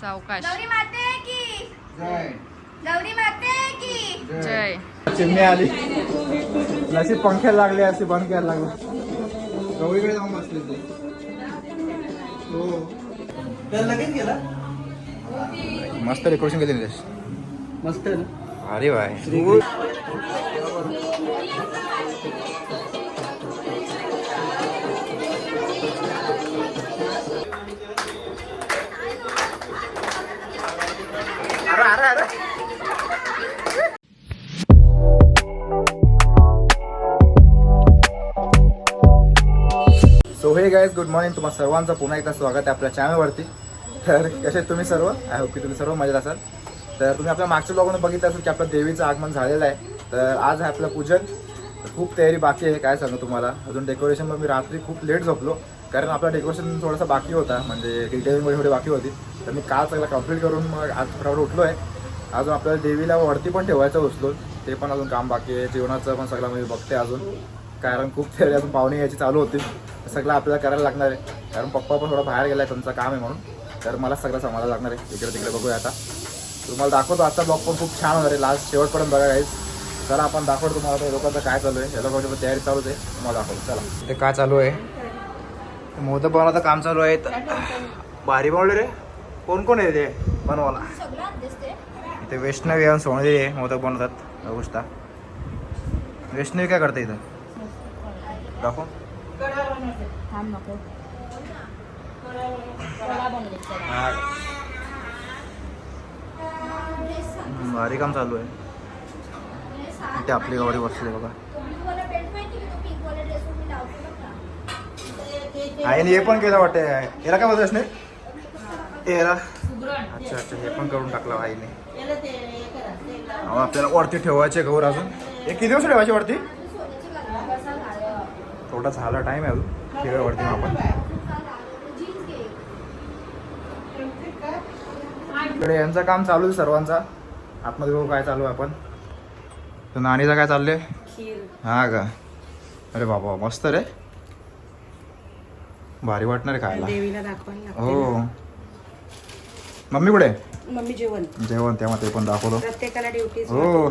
सावकाश. गौरी माते की जय. गौरी माते की जय. चिमणी आली नशी पंख्याला लागले असे बंद करायला लागले. गौरीकडे जाऊन बसले ते. हो त्याला लगेच गेला. मस्त डेकोरेशन केले निलेश. मस्त आहे ना. अरे बाय. सो हे गाईज गुड मॉर्निंग. तुम्हाला सर्वांचं पुन्हा एकदा स्वागत आहे आपल्या चॅनलवरती. तर कसे तुम्ही सर्व? आय होप की तुम्ही सर्व मजेत असाल. तर तुम्ही आपल्या मागच्या ब्लॉगमध्ये बघितलं असेल की आपलं देवीचं आगमन झालेलं आहे. तर आज आहे आपलं पूजन. खूप तयारी बाकी आहे, काय सांगू तुम्हाला. अजून डेकोरेशनवर मी रात्री खूप लेट झोपलो कारण आपलं डेकोरेशन थोडासा बाकी होता, म्हणजे डिटेलिंग थोडी बाकी होती. तर मी काल सगळं कंप्लीट करून मग आज फटाफट उठलो आहे. अजून आपल्याला देवीला वरती पण ठेवायचं उचलून, ते पण अजून काम बाकी आहे. जेवणाचं पण सगळं मी बघते अजून, कारण खूप तयारी अजून पाहुणे यायची चालू होती. सगळं आपल्याला करायला लागणार आहे कारण पप्पा पण थोडा बाहेर गेला आहे, त्यांचं काम आहे म्हणून. तर मला सगळं सांभाळायला लागणार आहे. इकडे तिकडे बघूया आता. तुम्हाला दाखवतो. आजचा ब्लॉग पण खूप छान होणार आहे. लास्ट शेवटपर्यंत बघा गाईज. चला आपण दाखवतो तुम्हाला हे लोकांचं काय चालू आहे. या लोकांची तयारी चालूच आहे, तुम्हाला दाखवतो. चला ते काय चालू आहे. मोदक बनवायचं काम चालू आहे. भारी बनवले रे. कोण कोण आहे ते बनवायला? ते वैष्णवी आणि सोनली आहे, मोदक बनवतात. अवस्था वैष्णवी काय करते इथं दाखव. भारी काम चालू आहे. इथे आपली गौरी बसली बघा. आईने हे पण केलं वाटतं. याला काय बोलत नाही याला. अच्छा अच्छा, हे पण करून टाकलं आईने. आपल्याला वरती ठेवायचे गौर. अजून हे किती दिवस ठेवायचे वरती? थोडा झाला टाइम आहे अजून ठेवायवरती. मग आपण इकडे यांचं काम चालू आहे सर्वांचा. आतमध्ये बघू काय चालू आहे आपण. तर नानीचं काय चाललंय? हा का? अरे बाबा मस्त रे. भारी वाटणार आहे खायला. देवीला दाखवायला. हो. मम्मी कुठे? मम्मी जेवण जेवण तेव्हा ते पण दाखवतो. प्रत्येकाला ड्युटी. हो.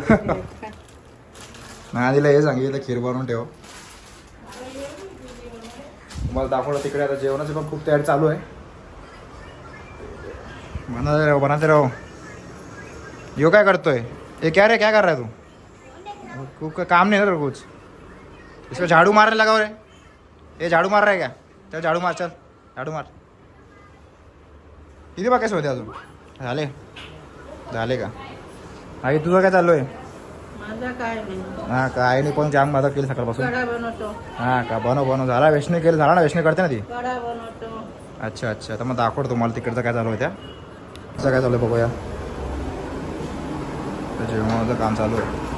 नानीला हे सांगितलं खीर बनवून ठेव. तुम्हाला दाखवलं तिकडे. आता जेवणाची पण खूप तयारी चालू आहे. बनाते राहो. यो काय करतोय? ये क्या रे, क्या कर रहा है तू? खूप काम नहीं ना कुछ. इसको झाड़ू मारने लगा रे. ये झाड़ू मार रहा है क्या? चल झाड़ू मार, चल झाड़ू मार. किती बाकी होते अजून? झाले झाले का? आई तुझं काय चालू आहे? माझा काय नाही. हा का? आईने पण जाम मदत केली सकाळपासून. कडा बनवतो. हा का? बनव झाला. वैष्णवी केलं झाला ना? वैष्णवी करते ना ती. कडा बनवतो. अच्छा अच्छा. तर मग दाखवतो तुम्हाला तिकडचं काय चालू आहे. त्या कसं काय चालू आहे बघूया. तर जेवणाचं काम चालू आहे.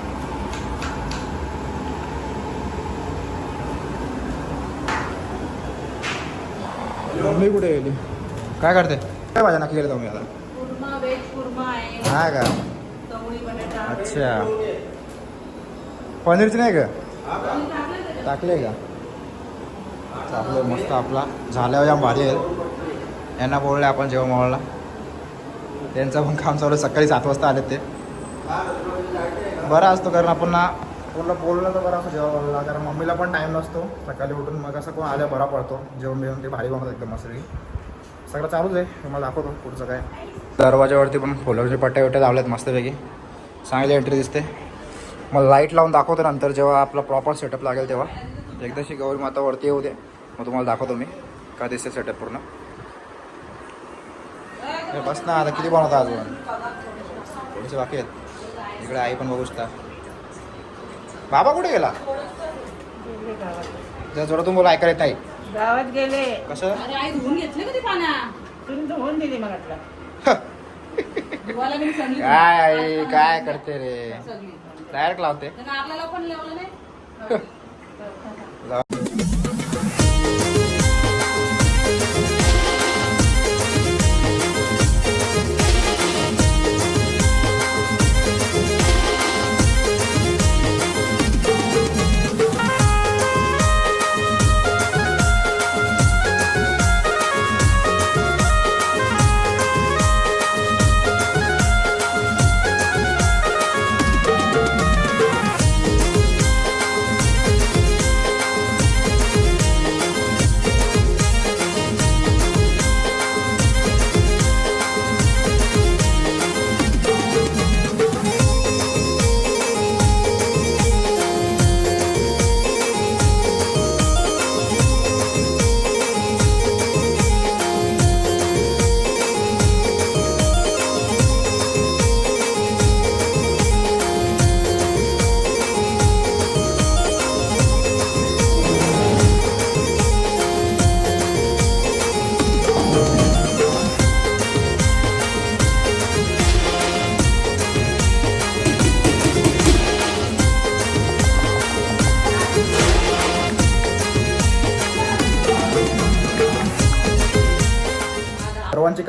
मम्मी कुठे गेली? काय करते? काय भाज्या नक्की केलं तुम्ही आता? कुर्मा, व्हेज कुर्मा आहे. हा का? चवळी बटाटा. अच्छा. पनीरची नाही का? टाकले का? टाकलं मस्त. आपला झाल्यावर जाम भारी आहे. यांना बोलले आपण जेव्हा मॉलला. त्यांचं पण काम चालू. सकाळी 7 वाजता आलेत ते. बरा असतो कारण आपण ना पूर्ण बोललं तर बरं असं जेव्हा, कारण मम्मीला पण टाईम नसतो सकाळी उठून. मग असं कोण आलं बरा पडतो. जेवण बिवून ते भारी बनवतात एकदम मस्त. सगळं चालूच आहे. तुम्हाला दाखवतो पुढचं काय. दरवाजावरती पण फुलाचे पट्ट्या वट्ट्या लावल्यात मस्तपैकी. चांगली एंट्री दिसते. मग लाईट लावून दाखवतो नंतर जेव्हा आपला प्रॉपर सेटअप लागेल तेव्हा. एकदाशी गौरी माता वरती येऊ दे, मग तुम्हाला दाखवतो मी का दिसते सेटअप पूर्ण. बस ना. आता किती बनवता अजून? थोडेसे बाकी आहेत. इकडे आई पण बघू शकता. बाबा कुठे गेला? जर जोरातून बोला, ऐकायला येत नाही. गावात गेले. कसं? अरे आई धुवून घेतले कधी पाण्या? तुम्ही धुवून दिली मग म्हटलं. काय आई काय करते रे? डायरेक्ट लावते. आपल्याला पण लावलं नाही.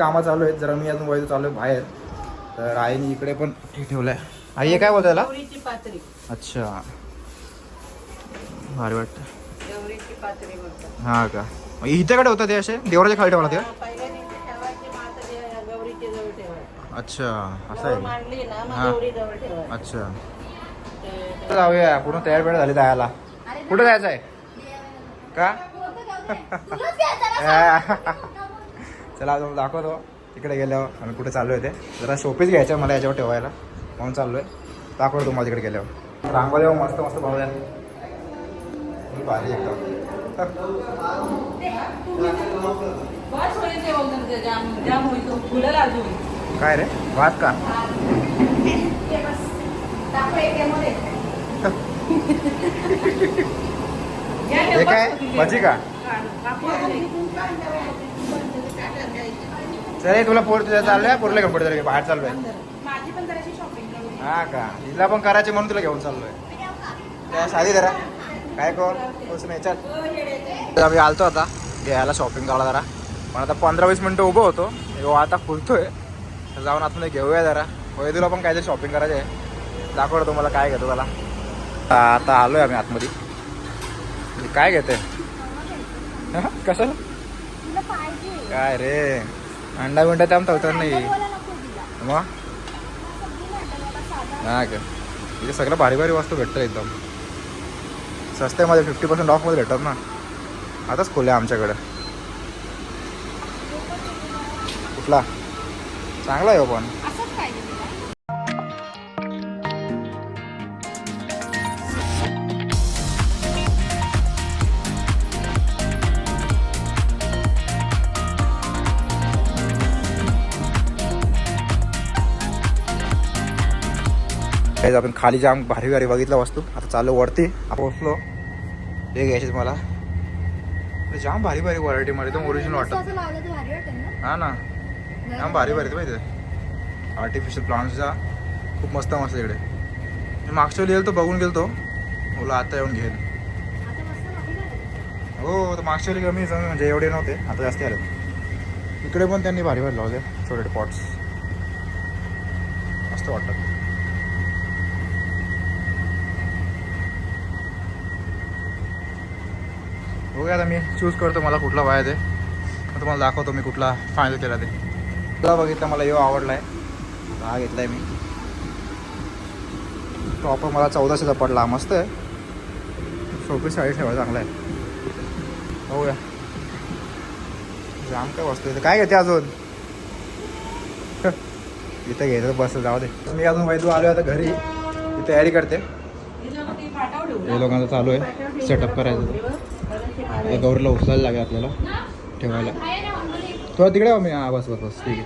कामं चालू आहेत. जरा मी अजून वैदू चालू आहे बाहेर. तर आईने इकडे पण हे ठेवलंय. आई हे काय बोलतो त्याला? गौरीची पात्री. अच्छा, भारी वाटतं. गौरीची पात्री बोलतात. हां का, इथे कडे होतं ते असे देवराच्या खाली ठेवला ते? पहिल्या दिवशी ठेवायची, मग आता ते गौरीच्या जवळ ठेवायची. अच्छा, असं गौर आहे का? मांडली ना, हा. मग गौरी जवळ ठेवायची. अच्छा, ते- जाऊया. पूर्ण तयार बियार झाली जायला. कुठं जायचं आहे का? तुलाच घ्यायचं ना. चला अजून दाखवतो तिकडे गेल्यावर आम्ही कुठे चालू आहे ते. जरा शोपीस घ्यायचं मला याच्यावर ठेवायला, म्हणून चाललो आहे. दाखवतो तुम्हाला तिकडे गेल्यावर. रांगोळी मस्त मस्त भावल्या भारी एकदम. बस होईल ते बोलतात ते जाम होईल तो फुलं अजून. काय रे भात का? हे बस. दाखव एकेमध्ये. हे काय भजी का? चल तुला पोर तुझ्या चाललोय, पोरला घेऊन पडतो बाहेर चाललोय. माझी पण जराशी शॉपिंग करून. हा का, हिला पण करायची म्हणून तुला घेऊन चाललोय. त्या साधी जरा काय कर तोच नाही. चल आम्ही आलतो आता घ्यायला शॉपिंग करायला जरा, पण आता 15-20 मिनटं उभं होतो. आता खुलतोय, तर जाऊन आतमध्ये घेऊया जरा. वैदूला पण काहीतरी शॉपिंग करायची आहे. दाखवतो तुम्हाला काय घेतो त्याला. आता आलोय आम्ही आतमध्ये. काय घेते कशाला? तुला पाहिजे. काय रे अंडा बिंडा त्याम ठेवतात नाही बोला नको तिला. मग. सब्जी नाही तर मला साधा. हा का, इथे सगळं भारी भारी वस्तू भेटतं एकदम स्वस्त्यामध्ये. 50% ऑफमध्ये भेटतात ना. आताच खोल्या आमच्याकडं. कुठला चांगला आहे हो पण. असंच पाहिजे तुला. आपण खाली जाम भारी भारी बघितलं वस्तू. आता चालू वरती पोहोचलो. हे घ्यायचे मला. जाम भारी भारी व्हरायटीमध्ये एकदम ओरिजिनल वाटतं. असं लावलं तर भारी वाटेल ना. हा ना, जाम भारी भारी ते माहिती. आर्टिफिशियल प्लांट्सचा खूप मस्त मस्त इकडे. मी मागच्या वेळी गेलो तो बघून गेलो तो बोला आता येऊन घेईन. आता मस्त भारी झालं. हो, तर मागच्या वेळी कमी म्हणजे एवढे नव्हते, आता जास्त आले. इकडे पण त्यांनी भारी भारी लावले छोटे पॉट्स, मस्त वाटतात. बघूया आता मी चूज करतो मला कुठला पाहिजे ते. मग तुम्हाला दाखवतो मी कुठला फायनल केला ते. तुला बघितलं मला यो आवडला आहे, हा घेतला आहे मी. टॉपर मला 1400चा पडला. मस्त आहे. शोपीस साडी ठेवायला चांगला आहे. बघूया जाम काय वस्तू इथे. काय घेते अजून इथं घ्यायचं बस जाऊ दे. मी अजून वैदू आलो आता घरी. ती तयारी करते. हे लोकांचं चालू आहे सेटअप करायचं. गौरीला उचलायला लागेल आपल्याला ठेवायला. थोडा तिकडे मी. हा बस बस बस ठीक आहे.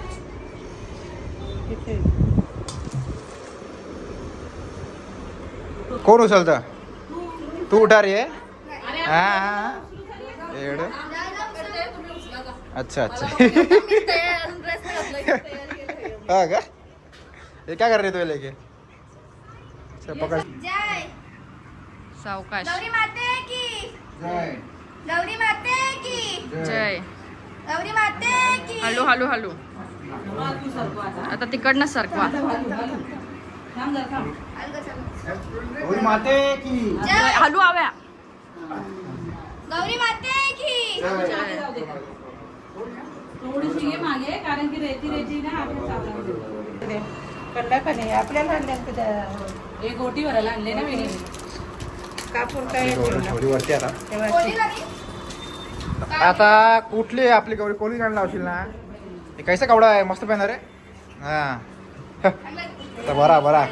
कोण उचलता? तू उठा रे. हा हा एवढं. अच्छा अच्छा. हा का, हे काय कर रे तू लेके पकड. जय सावकाश. गौरी माते की. जय गौरी माते की. जय. गौरी माते की. हलू हलू हलू. आता तिकडनं सरकवा. अलग चल. गौरी माते की जय हलू आव्या. गौरी माते की. थोडीशी घे मागे, कारण की रेती रेती ना आपल्या कंडाखाने आपल्याला आणले. एक गोटीवर आणले ना मी. कापूर काय थोडी वरती आता. कोणी घरी? आता कुठली आपली गौरी कोणी गाणं लावशील ना. हे कैसा कपडा आहे, मस्त पेन रे. हा आता बरा बरा.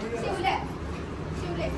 शिवले. शिवले.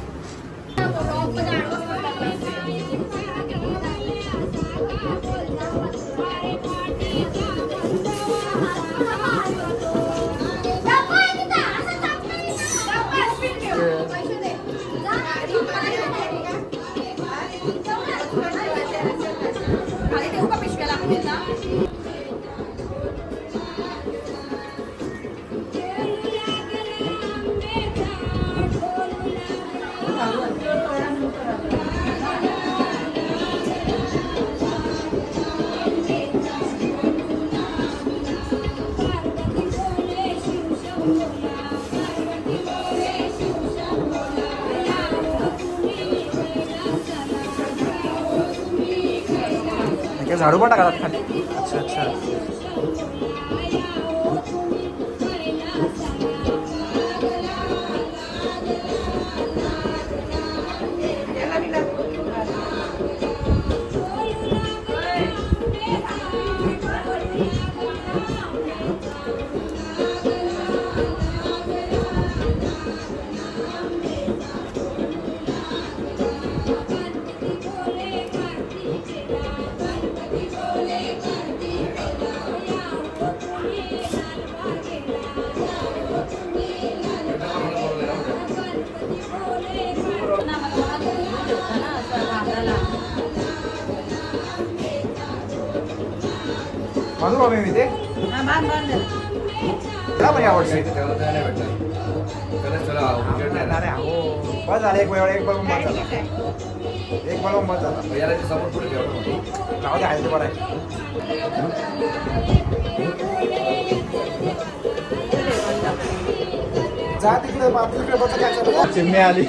हे झाडू पण टाकतात खाली. अच्छा अच्छा. माझं बाबा मी ते पण यावर्षी अरे हो बस झालं एक वेळ एक बल्ब बस झाला एक बल्ब बस झाला समोर पुढे नाव ते आहे ते बरं आहे. जा तिकडे बापरे बस काय चालू चिमणी आली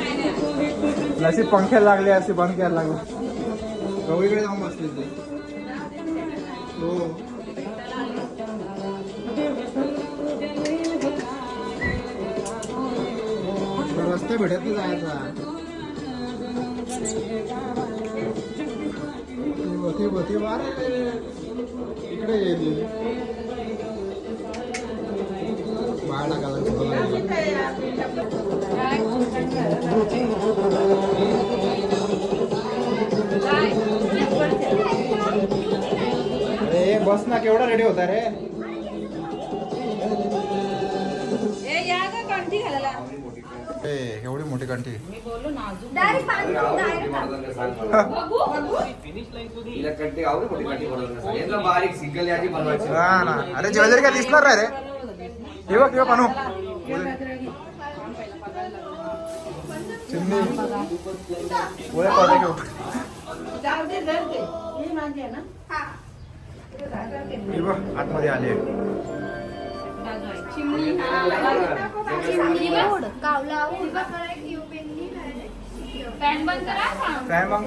अशी पंख्याला लागली अशी बंद करायला लागली गवळीकडे जाऊन बसली ते. हो रस्ता भेटत नाही जायचा. ती वार इकडे येईल बाहेर टाकायला. अरे बस ना केवढा रेडी होता रे. एवढी मोठी कंठी हा ना. अरे ज्वेलरी काय दिसणार नाही रे. किंवा किंवा बनू चिमणी पुढे पडते घेऊ. आतमध्ये आले फॅन बंद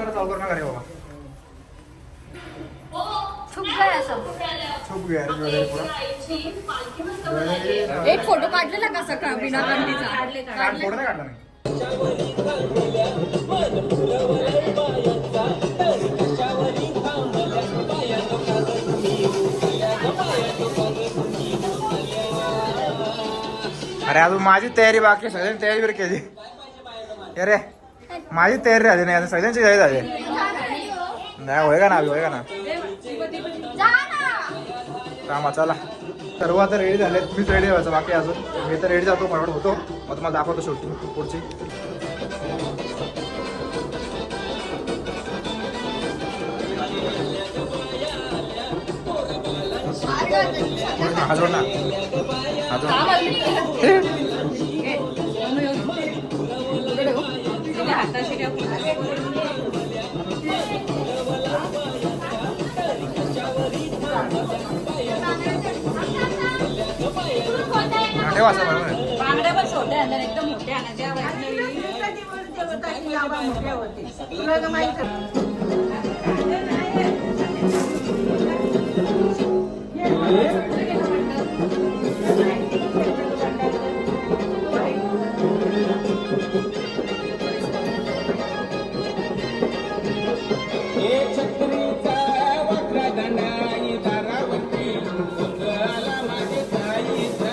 करा चालू कर ना करे बाबा. छुप गया एक फोटो काढलेला का सकाळ बिना कंटीचा फोटो नाही काढला नाही. अरे अजून माझी तयारी बाकी सगळ्यांची तयारी बरं केली. अरे माझी तयारी झाली नाही आता सगळ्यांची तयारी झाली नाही. होय का ना होय का ना कामा चला सर्व आता रेडी झाले. मीच रेडी व्हायचं बाकी अजून मी तर रेडी जातो फटाफट होतो मग तुम्हाला दाखवतो शूटिंग पुढची. हाजर ना ठेवा असं बरोबर आहे. बांगड्या पण छोट्या आणल्या एकदम मोठ्या आणायच्या.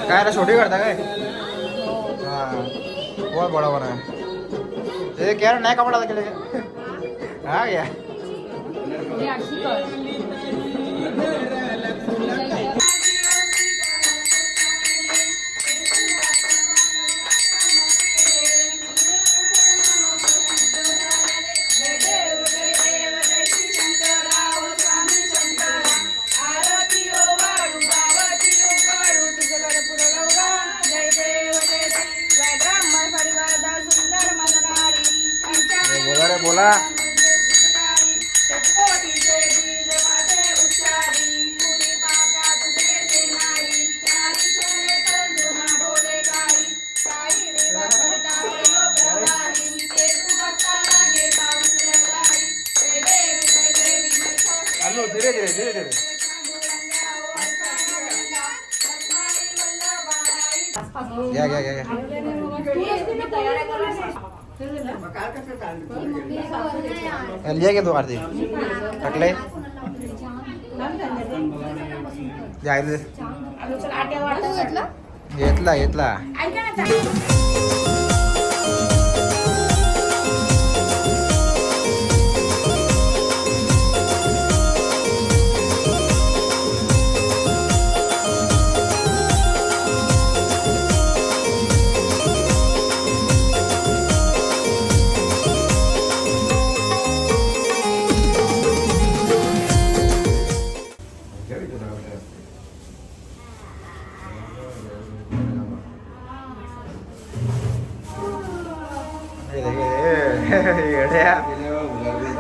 काय रे छोटी करता काय हाँ बहुत बड़ा बना है ये क्या नया कपड़ा था के हाँ क्या बोला चालू धीरे धीरे धीरे धीरे. घ्या घ्या घ्या घ्या. लिया घे तू आरती टाकले घेतला घेतला.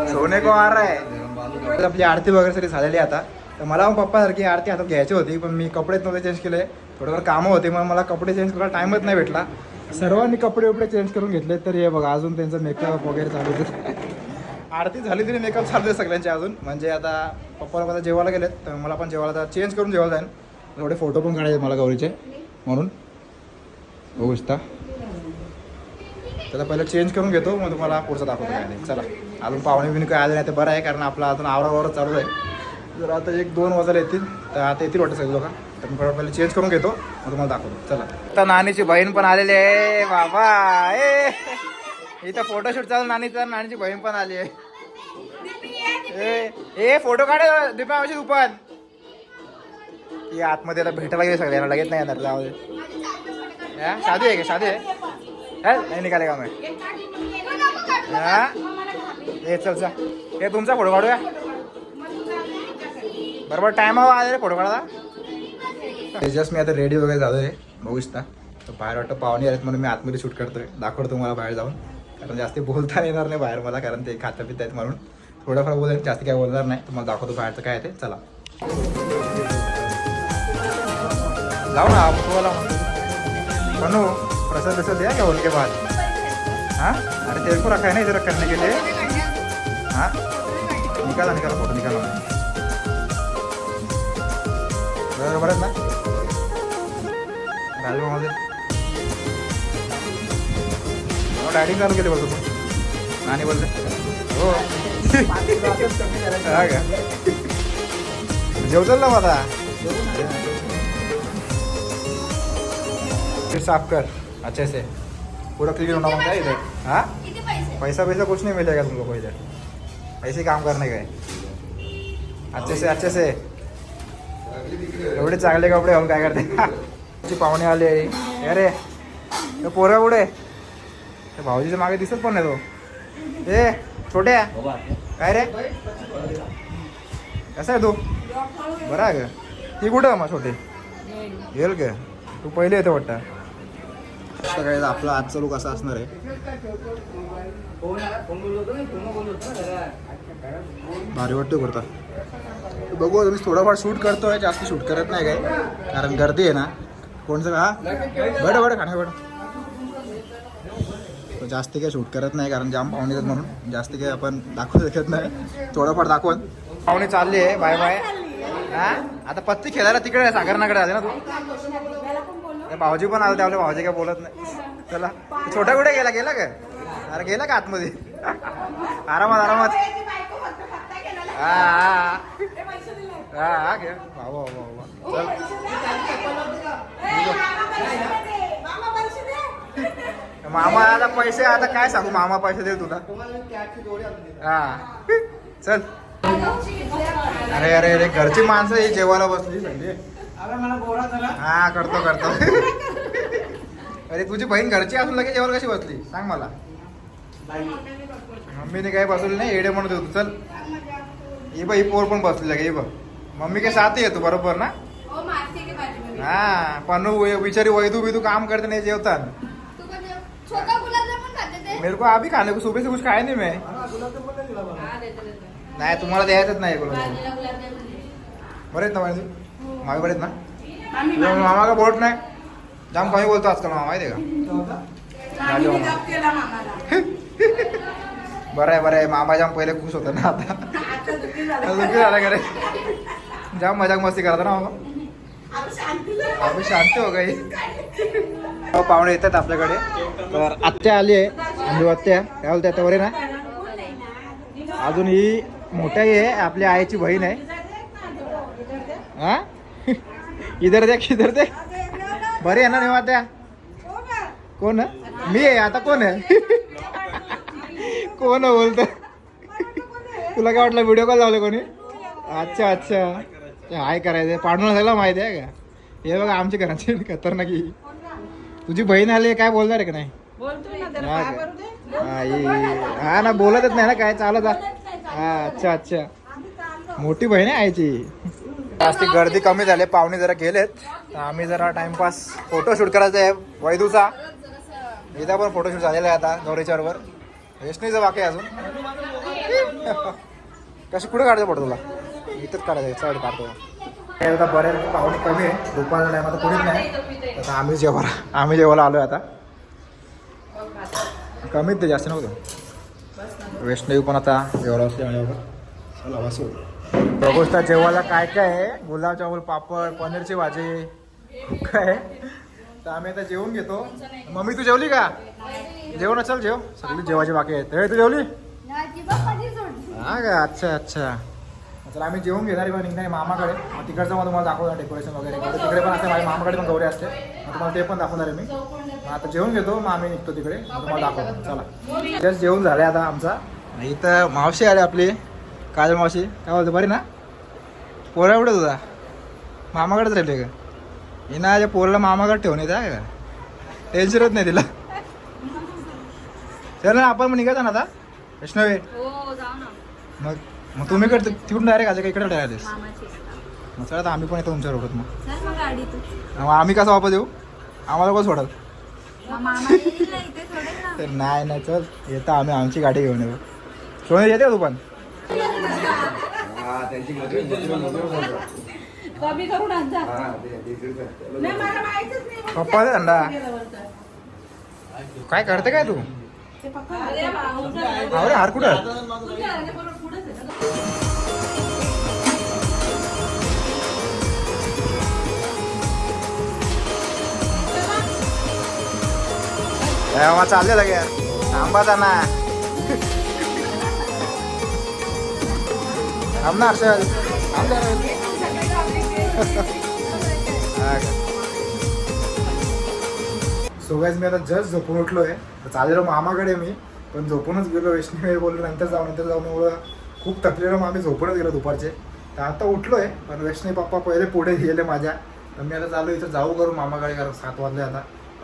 सोने को आ रहा है. आपली आरती वगैरे सगळी झालेली आता. तर मला पप्पा सारखी आरती हातात घ्यायची होती पण मी कपडेच नव्हते चेंज केले. थोडंफार कामं होते मग मला कपडे चेंज करायला टाईमच नाही भेटला. सर्वांनी कपडे वपडे चेंज करून घेतले. तर हे बघा अजून त्यांचा मेकअप वगैरे चालू होते. आरती झाली तरी मेकअप चालू आहे सगळ्यांचे अजून. म्हणजे आता पप्पाला मला जेवायला गेलेत तर मला पण जेवायला चेंज करून जेवायला जाईन. थोडे फोटो पण काढायचे मला गौरीचे म्हणून बघू शकता. त्याला पहिलं चेंज करून घेतो मग तुम्हाला पुढचं दाखवतो काय नाही. चला अजून पाहुणे बिणे काय आले नाही ते बरं आहे कारण आपला अजून आवरावर चालू आहे. जर आता 1-2 वाजायला येतील तर आता येतील वाटतं सगळे लोक. तर मी पहिलं चेंज करून घेतो मग तुम्हाला दाखवतो. चला आता नानीची बहीण पण आलेली आहे बाबा. इथं फोटोशूट चालू नानीचा. नानीची बहीण पण आली आहे. ए फोटो काढ दीपावशी तू पण. ती आतमध्ये आता भेटायला गेले सगळ्यांना लगेच नाही येणार. जाऊ दे. शादी आहे का शादी आहे नाही निघाले का मग. हा हे चल चा हे तुमचा फोटो काढूया बरोबर टायमावर आले फोटो काढा. जस्ट मी आता रेडी वगैरे झालो आहे बघू शकता. तर बाहेर वाटतं पाहुणे आलेत म्हणून मी आतमध्ये शूट करतोय. दाखवतो मला बाहेर जाऊन कारण जास्त बोलता येणार नाही बाहेर मला कारण ते खातं पित आहेत म्हणून थोडंफार बोलेल जास्त काय बोलणार नाही. तुम्हाला दाखवतो बाहेरचं काय आहे ते. चला जाऊ ना तुम्हाला बनू प्रसाद प्रसाद दिया क्या उनके बाद. हाँ अरे तेरे को रखा है ना इधर करने के लिए. हाँ निकाला निकाला फोटो निकाला बरोबर आहे ना. राजूमध्ये डायटिंग चालू केली बोलतो तू. नानी बोलते हो हा का जेवतो ना मला. फिर साफ कर अच्छे से पूरा क्लियर होना होता है इधर. हाँ पैसा पैसा कुछ नहीं मिलेगा तुम लोग को इधर. ऐसे ही काम करने का है अच्छे से एवढे चांगले कपडे घालून काय करते. पाहुणे आले अरे तो पोरा कुठे त्या भाऊजीच्या मागे दिसत पण नाही तो. ए छोट्या काय रे कसा आहे तू बरा आहे का. ती कुठं मग छोटे येईल का तू पहिले येतो वाटतं. काय आपला आजचा लुक असा असणार आहे. भारी वाटतो करता बघू तुम्ही थोडाफार शूट करतोय जास्त शूट करत नाही काय कारण गर्दी आहे ना. कोणचं हा बडं खाणे बडं जास्त काय शूट करत नाही कारण जाम पाहुणे आहेत म्हणून जास्त काय आपण दाखवू शकत नाही. थोडंफार दाखवून पाहुणे चालली आहे बाय बाय. हा आता पत्ती खेळायला तिकडे सागरनाकडे आले ना तू. भाऊजी पण आले त्यावेळेला भाऊजी काय बोलत नाही. चला छोटा कुठे गेला गेला का अरे गेला का आतमध्ये आरामात आरामात. हा हा हा घे भाऊ भाऊ चल. मामा आता पैसे आता काय सांगू मामा पैसे दे तुला. हा चल. अरे अरे अरे घरची माणसं ही जेवायला बसली. हा करतो अरे तुझी बहीण घरची असून लगेच जेवायला कशी बसली सांग मला. मम्मीने काही बसवली नाही एडे म्हणत होतो. चल ही बघ ही पोर पण बसली लगे. बघ मम्मी के साथ ही येतो बरोबर ना. हा पण बिचारी वैदू बिदू काम करते नाही जेवतात. मेरे को अभी खाने को सुबह से कुछ खाया नहीं मैं. नाही तुम्हाला द्यायचंच नाही गुलाबजामुन. बरे आहेत ना माझे मागे बरेत ना. मामा का बोलत नाही जाम कमी बोलतो आजकाल मामा माहिती आहे का. बरं आहे मामा जाम पहिले खुश होता ना आता दुःखी झाला का रे जाम मजाक मस्ती करता ना मामा आम्ही शांत हो काही पाहुणे येतात आपल्याकडे तर आत्या आली आहे अंजू आत्या काय बोलते आता बरे ना अजून ही मोठ्या आहे आपल्या आईची बहीण आहे हा इधर दे बरे आहे ना निवा त्या कोण मी आहे आता कोण आहे कोण बोलत तुला काय वाटलं व्हिडिओ कॉल लावले कोणी अच्छा काय करायचं पाडून झालं माहिती आहे का हे बघा आमच्या घराची खतरनाक ही तुझी बहीण आली काय बोलणार आहे का नाही हा ना बोलतच नाही ना काय चालत हा अच्छा मोठी बहीण आहे आईची जास्ती गर्दी कमी झाली पाहुणे जरा गेलेत तर आम्ही जरा टाइमपास फोटोशूट करायचा आहे वैदूचा इथं पण फोटोशूट झालेला आहे आता गौरीच्या बरोबर वैष्णवीचं बाकी आहे अजून कशी कुठे काढायचं फोटो तुला इथंच काढायचं चढ काढतो आता बऱ्याच पाहुणे कमी आहे दुपारचा टाइम आता कोणीच नाही आता आम्ही जेवायला आलोय आता कमीच ते जास्त नव्हतं वैष्णवी पण आता जेवढा असते चला बसू बघूस्ता जेवायला काय काय आहे गुलाबजामुन पापड पनीरची भाजी काय तर आम्ही आता जेवून घेतो मम्मी तू जेवली का जेवण चल जेव सगळी जेवायची बाकी आहेत तू जेवली हा का अच्छा तर आम्ही जेवून घेणार किंवा निघणार मामाकडे मग तिकडचं मग तुम्हाला दाखवणार डेकोरेशन वगैरे तिकडे पण असते माझ्या मामाकडे पण गौरी असते मग तुम्हाला ते पण दाखवणार आहे मी मग आता जेवून घेतो मग आम्ही निघतो तिकडे मग तुम्हाला दाखवतो चला जस्ट जेवून झाले आता आमचा इथं मावशी आले आपली काजल मावशी काय बोलतो बरी ना पोरा एवढंच होता मामाकडेच राहिले का ही ना या पोराला मामाकडे ठेवून येते का टेन्शनच नाही तिला चल ना आपण मग निघायचा ना आता वैष्णवी मग तुम्ही कडे तिकडून डायरेक्ट आज इकडे डायरेक्ट मग चला आम्ही पण येतो तुमच्या रोडत मग आम्ही कसं वापस येऊ आम्हाला पण सोडाल तर नाही चल येतं आम्ही आमची गाडी घेऊन येऊ सोने येते तू पण पप्पा अंडा काय करते काय तू अरे हार कुठं चालले लगे थांबा ना थांब ना हर्षल सो गाइस मी आता जस्ट झोपून उठलोय तर चाललेलो मामाकडे मी पण झोपूनच गेलो वैष्णवी बोललो नंतर जाऊन एवढं खूप थकलेलो मग आम्ही झोपूनच गेलो दुपारचे तर आता उठलोय पण वैष्णवी पप्पा पहिले पुढे गेले माझ्या तर मी आता चालू इथं जाऊ करू मामाकडे कारण 7 वाजले आता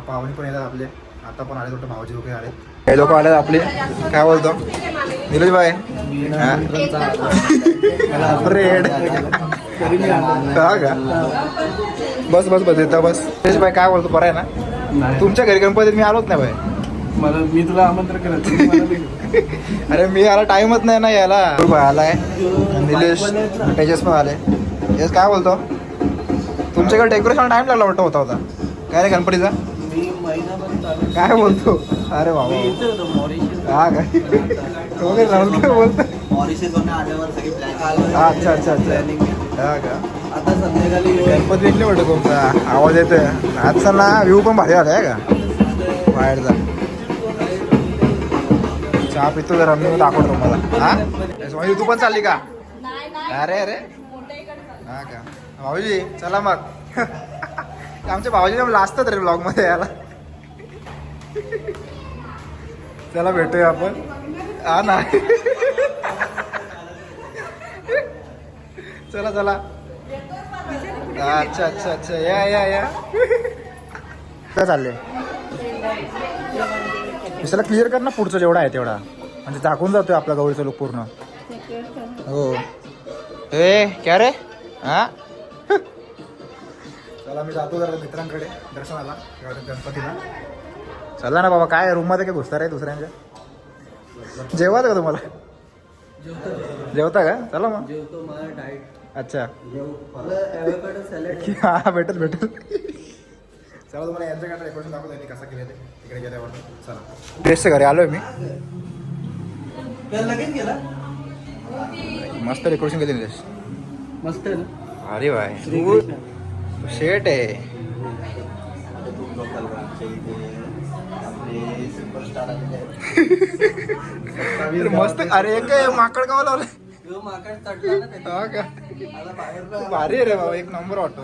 पाहुणे पण येतात आपले आता पण आले थोडं भाऊजी लोक आले हे लोक आले आपले काय बोलतो निलेश भाई रेड हा का बस येतं बस निलेश भाई काय बोलतो बरं आहे ना तुमच्या घरी गणपतीत मी आलोच नाही भाई मी तुला आमंत्रण करत अरे मी याला टाइमच नाही ना याला आलाय निलेश तेजस पण आले तेजस काय बोलतो तुमच्याकडे डेकोरेशन टाइम लागला वाटतं होता काय रे गणपतीचा काय बोलतो अरे बाबा हा काय राहुल काय बोलतो अच्छा हा का आता संध्याकाळी गणपती भेटले वाटतं तुमचा आवाज येतोय आजचा ना व्ह्यू पण भारी आलाय का बाहेरचा चहा पितो जरा मी दाखवतो तुम्हाला हा तू पण चालली का अरे हा का भाऊजी चला मग आमच्या भाऊजी लाजतात रे ब्लॉग मध्ये याला चला भेटूया आपण हा ना चला अच्छा या काय चाललंय त्याला क्लिअर कर ना पुढचं जेवढा आहे तेवढा म्हणजे दाखवून जातोय आपला गौरीचा लुक पूर्ण हो ए क्या रे हा चला मी जातो जरा मित्रांकडे दर्शनाला गणपतीला चला ना बाबा काय रूम मध्ये काय घुसणार आहे दुसऱ्यांच्या जेवायचं का तुम्हाला जेवता का चला मग अच्छा हा भेटेल चला तुम्हाला यांच्या कडे डेकोरेशन दाखवतो कसं केलं ते तिकडे गेल्यावर चला ड्रेसच्या घरी आलोय मी त्याला लगेच गेला मस्त डेकोरेशन केली निलेश. मस्त आहे ना अरे बाय श्रीकृष्ण. शेट आहे. खूप लोकल आमच्या इथे आपले सुपरस्टार आलेले आहेत. मस्त. अरे एक काय माकड गाव लावलं. तो माकड चढला ना त्याच्या. हा का? आता बाहेर ना. भारी आहे रे बाबा, एक नंबर वाटतो.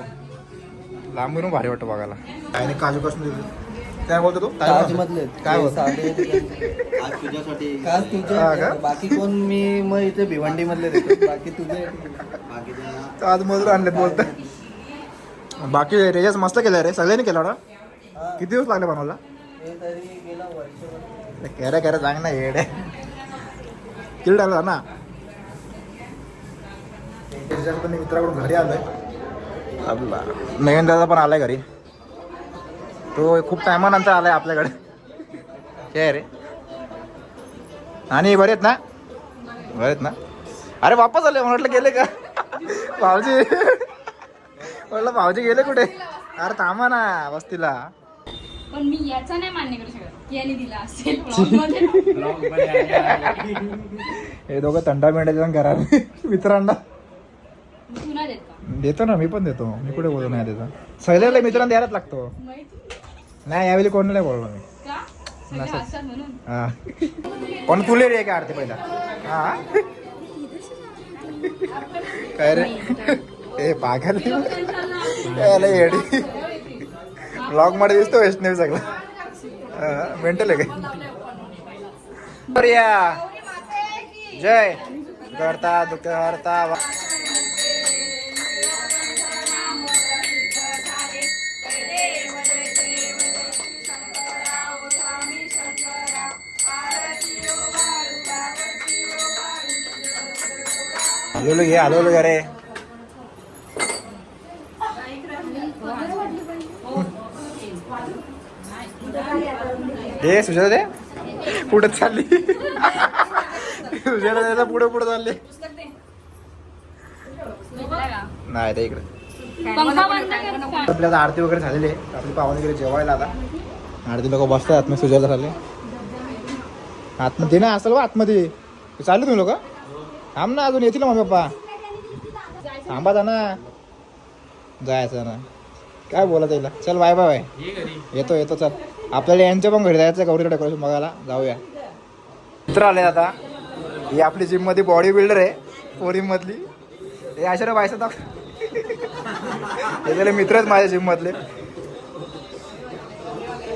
लांबून भारी वाटतो बघायला. काय नाही काजू काश्मीर काय बोलतो तू? ताजमधले काय बोलतो? आज तुझ्यासाठी खास हा तुझ्या का? बाकी कोण मी मग इथे भिवंडी मधले देतो बाकी तुझे बाकी आज मजूर आणलेत बोलत. बाकी रेजस मस्त केलं रे, सगळ्यांनी केला ना. किती दिवस लागले बनवायला? हे तरी गेला वर्षभर. कॅरा कॅरा सांग ना येड आहे. किती टाकला ना. मी मित्राकडून घरी आलोय. आपला नयन दादा पण आलाय घरी. तो खूप टायमानंतर आलाय आपल्याकडे. काय रे आणि बरे आहेत ना? बरे आहेत ना? अरे वापस आले म्हटलं गेले का भाऊजी. म्हटलं भाऊजी गेले कुठे? अरे थांबा ना वस्तीला. पण मी याचा नाही मान्य करू शकत याने दिला असेल vlog मध्ये. हे दोघं थंडा मेंढ्याच्या घरात मित्रांना तू नाही देत का? देतो ना. मी पण देतो. मी कुठे बोलतो नाही देतो. सगळ्याला मित्रांना द्यायलाच लागतो. माहिती नाही यावेळी कोण नाही बोललो मी. का? सगळे नसेल. असतात म्हणून. हा पण तुले रे काय अर्थे पहिला. हा काय रे ए पागल याला येडी. ब्लॉग मध्ये दिसतो वैष्णवी सगळं. मेंटल आहे काय? बरिया जय करता दुःख हरता. आलो घे आलो घरे. हे सुजाता दे पुढे चालली. सुजाता द्यायला पुढे पुढे चालली. नाही ते इकडे. पंखा बंद कर. आपल्याला आरती वगैरे झालेली आहे. आपली पाहुणे गेले जेवायला. आता आरती लोक बसतात आतमध्ये. सुजाता झाले आतमध्ये. नाही असेल आतमध्ये. चालू तुम्ही लोक थांब ना. अजून येतील मम्मी पप्पा. थांबा जा ना. जायचं ना. काय बोला त्याला. चल बाय बाय बाय. येतो येतो चल. आपल्याला यांच्या पण घरी जायचं गौरीचं डेकोरेशन बघायला. जाऊया. मित्र आले आता. ही आपली जिम मध्ये बॉडी बिल्डर आहे पोरीम मधली. हे अशा बायसा दाख. हे गेले मित्र आहेत माझ्या जिम मधले.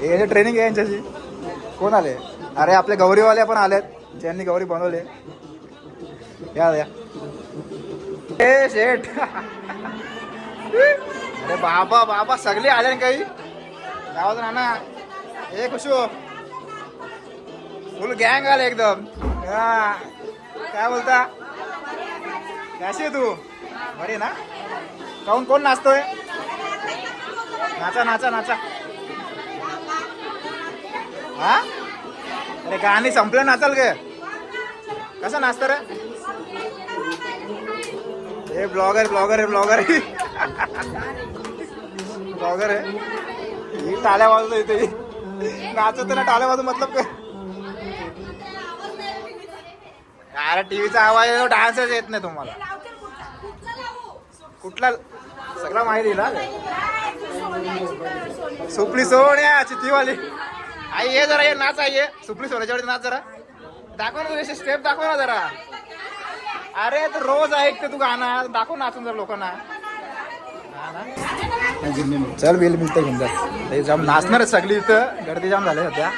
हे ट्रेनिंग आहे यांच्याशी. कोण आले? अरे आपले गौरीवाले पण आलेत ज्यांनी गौरी बनवले. या या ए शेठ. अरे बाबा बाबा सगळे आले ना काही गावात ना. ए खुशू फुल गँग आले एकदम. हा काय बोलता? कशी आहे तू? बरी ना? काऊन कोण नाचतोय? नाचा नाचा नाचा. हा अरे गाणी संपलं नाचाल ग. कसं नाचतं रे? हे ब्लॉगर ब्लॉगर आहे ब्लॉगर ब्लॉगर आहे. ही टाळ्या वाजतो इथे. नाचत ना टाळ्या वाजू मतलब काय? अरे टीव्हीचा आवाज येतो. डान्सच येत नाही तुम्हाला. कुठला सगळा माहिती ना. सुपली सोन्या चितीवाली आई ये जरा. ये नाच आहे. सुपली सोन्याच्या नाच जरा. दाखव ना तुझे स्टेप दाखव ना जरा. अरे तू रोज ऐकते तू गाणं. दाखव नाचून जर लोकांना. चल बिल मिळतं घेऊन जा. जाम नाचणार सगळी इथं. गर्दी जाम झाली सध्या.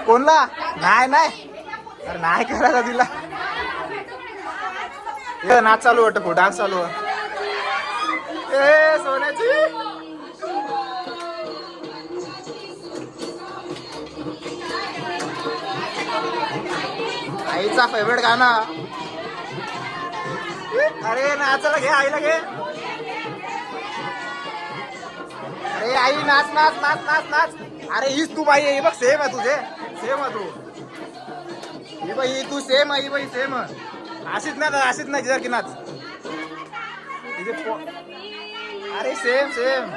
कोणला? नाही नाही अरे नाही करायचा तिला. नाच चालू वाटत. डान्स चालू ए सोन्याची. आईचा फेवरेट गाणं. अरे नाचायला घे आईला घे. अरे आई नाच नाच नाच नाच नाच. अरे हीच तू बाई आहे बघ. सेम आहे तुझे. सेम आहे तू. ही बाई तू सेम आहे. ही बाई सेम आहे. अशीच ना अशीच नाही जर की नाच. अरे सेम सेम.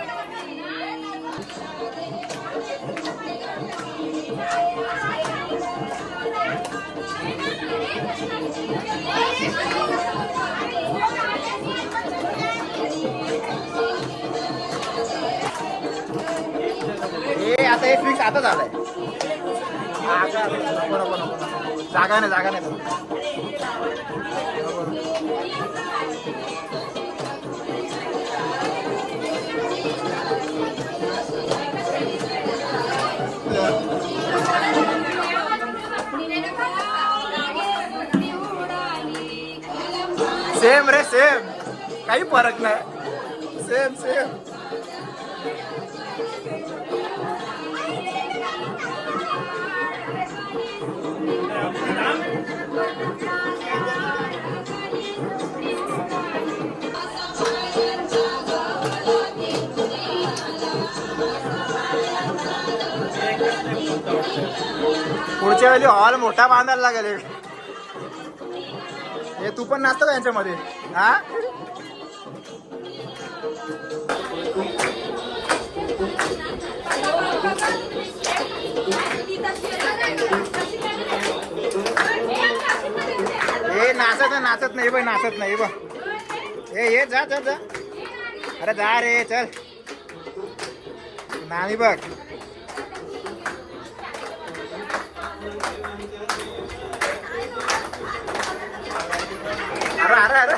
हे आता हे फिक्स आता झालंय. जागा नाही सेम रे सेम, काही फरक नाही. Same same. पुढच्या वेळी हॉल मोठा बांधायला लागेल. हे तू पण नाचतो का यांच्यामध्ये? हा हे नाचत नाही बाई, नाचत नाही बा. हे जा जा जा. अरे जा रे चल. नाही बघ. अरे अरे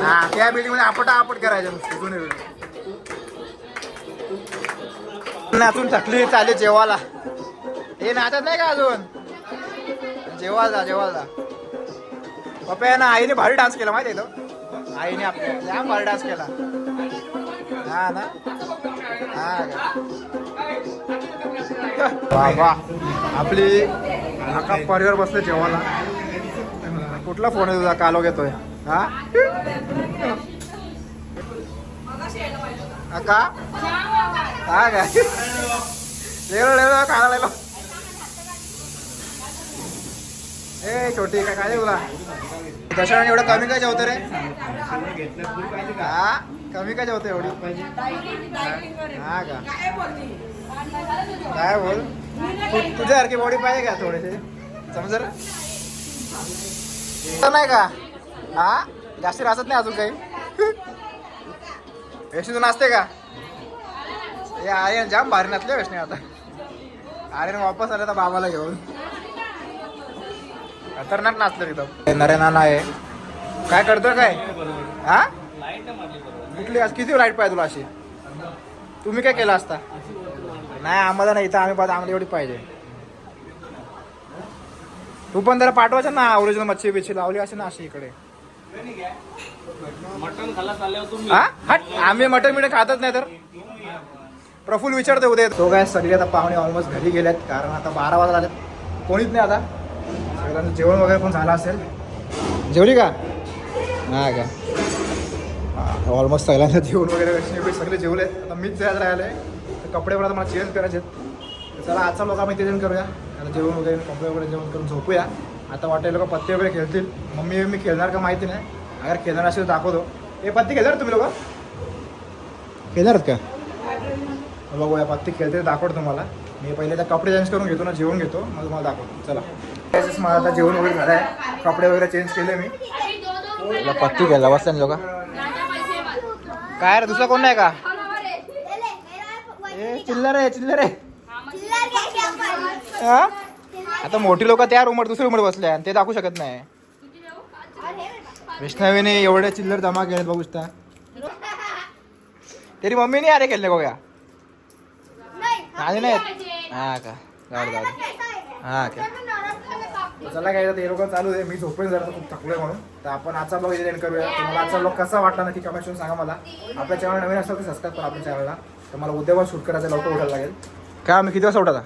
हा त्या बिल्डिंग मध्ये आपट करायचं नुसतं. नाचून थकली चालेल जेवायला. हे नाचत नाही का अजून? जेवायला जा. पप्पा ना आईने भारी डान्स केला माहिती आहे तो. आईने आपल्या जाम भारी डान्स केला. हा ना. हा वा आपली अख्खा परिवार बसले जेवायला. कुठला फोन आहे तुझा? कालो घेतोय. हा का हा काय लेलो खायला लेलो. ए छोटी काय तुला दशराने एवढं कमी काय जेवतं रे? हा कमी काय जेवतं एवढी? हा का काय बोल. तुझ्यासारखी बॉडी पाहिजे का थोडेसे? समजलं नाही का? हा जास्त नाचत नाही अजून काही. वैष्णवी तू नाचते का? हे आर्यन जाम भारी नाचले वैष्णवी. आता आर्यन वापस आले तर बाबाला घेऊन खतरनाक नाचलं तिथं. नरे नाना आहे काय करतोय काय? हा कुठली किती लाईट पाहिजे तुला अशी? तुम्ही काय केलं असता? नाही आम्हाला नाही. इथं आम्हाला एवढी पाहिजे. तू पण जरा पाठवायचं ना ओरिजिनल मच्छी बिच्छी लावली असे ना अशी इकडे. मटण खाल्ला चालल्यावर तुम्ही. हा हट आम्ही मटण मिटण खातच नाही तर. प्रफुल्ल विचारते उद्या. तो काय सगळे आता पाहुणे ऑलमोस्ट घरी गेलेत कारण आता 12 वाजता आलेत. कोणीच नाही आता. सगळ्यांचं जेवण वगैरे पण झालं असेल. जेवली का? हा का ऑलमोस्ट सगळ्यांना जेवण वगैरे सगळे जेवलेत. आता मीच जायला राहिले तर कपडे वगैरे मला चेंज करायचे. चला आजचा लोक आम्ही चेंज करूया. आता जेवण वगैरे कपडे वगैरे जेवण करून झोपूया. आता वाटेल लोक पत्ते वगैरे खेळतील. मम्मी मी खेळणार का माहिती नाही. अगर खेळणार असेल तर दाखवतो. हे पत्ती खेळणार तुम्ही लोक? खेळणारच का? बघूया पत्ती खेळते दाखवतो तुम्हाला. मी पहिले तर कपडे चेंज करून घेतो ना जेवण घेतो मग तुम्हाला दाखवतो. चला मला आता जेवण वगैरे झालं आहे. कपडे वगैरे चेंज केले मी. पत्ती घ्यायला बसता लोक. काय रे दुसरा कोण नाही का? चिल्लर आहे. आता मोठी लोक त्या रूमवर दुसऱ्या रूमवर बसले आणि ते दाखवू शकत नाही. वैष्णवीने एवढे चिल्लर जमा केले बघू शकता. तरी मम्मी नाही अरे केले बघा. आले नाहीत. हा का जाऊ हा का चला काय ते लोक चालू आहे. मी झोपेल जरा खूप थकलोय म्हणून. तर आपण आजचा ब्लॉग एंड करूया. तुम्हाला आजचा ब्लॉग कसा वाटला नक्की कमेंट करून सांगा मला. आपल्या चॅनल नवीन असेल तर सबस्क्राईब करा आपल्या चॅनलला. तर मला उद्या पण शूट करायचं लवकर उठायला लागेल. काय आम्ही किती वाजता उठा?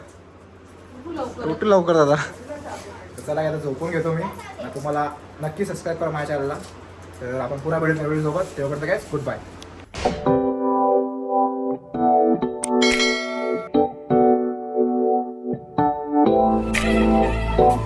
उठू लवकर दादा. तर चला आता झोपून घेतो मी. तुम्हाला नक्की सबस्क्राईब करा माझ्या चॅनलला. तर आपण पुन्हा भेटू सोबत. तेव्हापर्यंत काय गुड बाय. आहे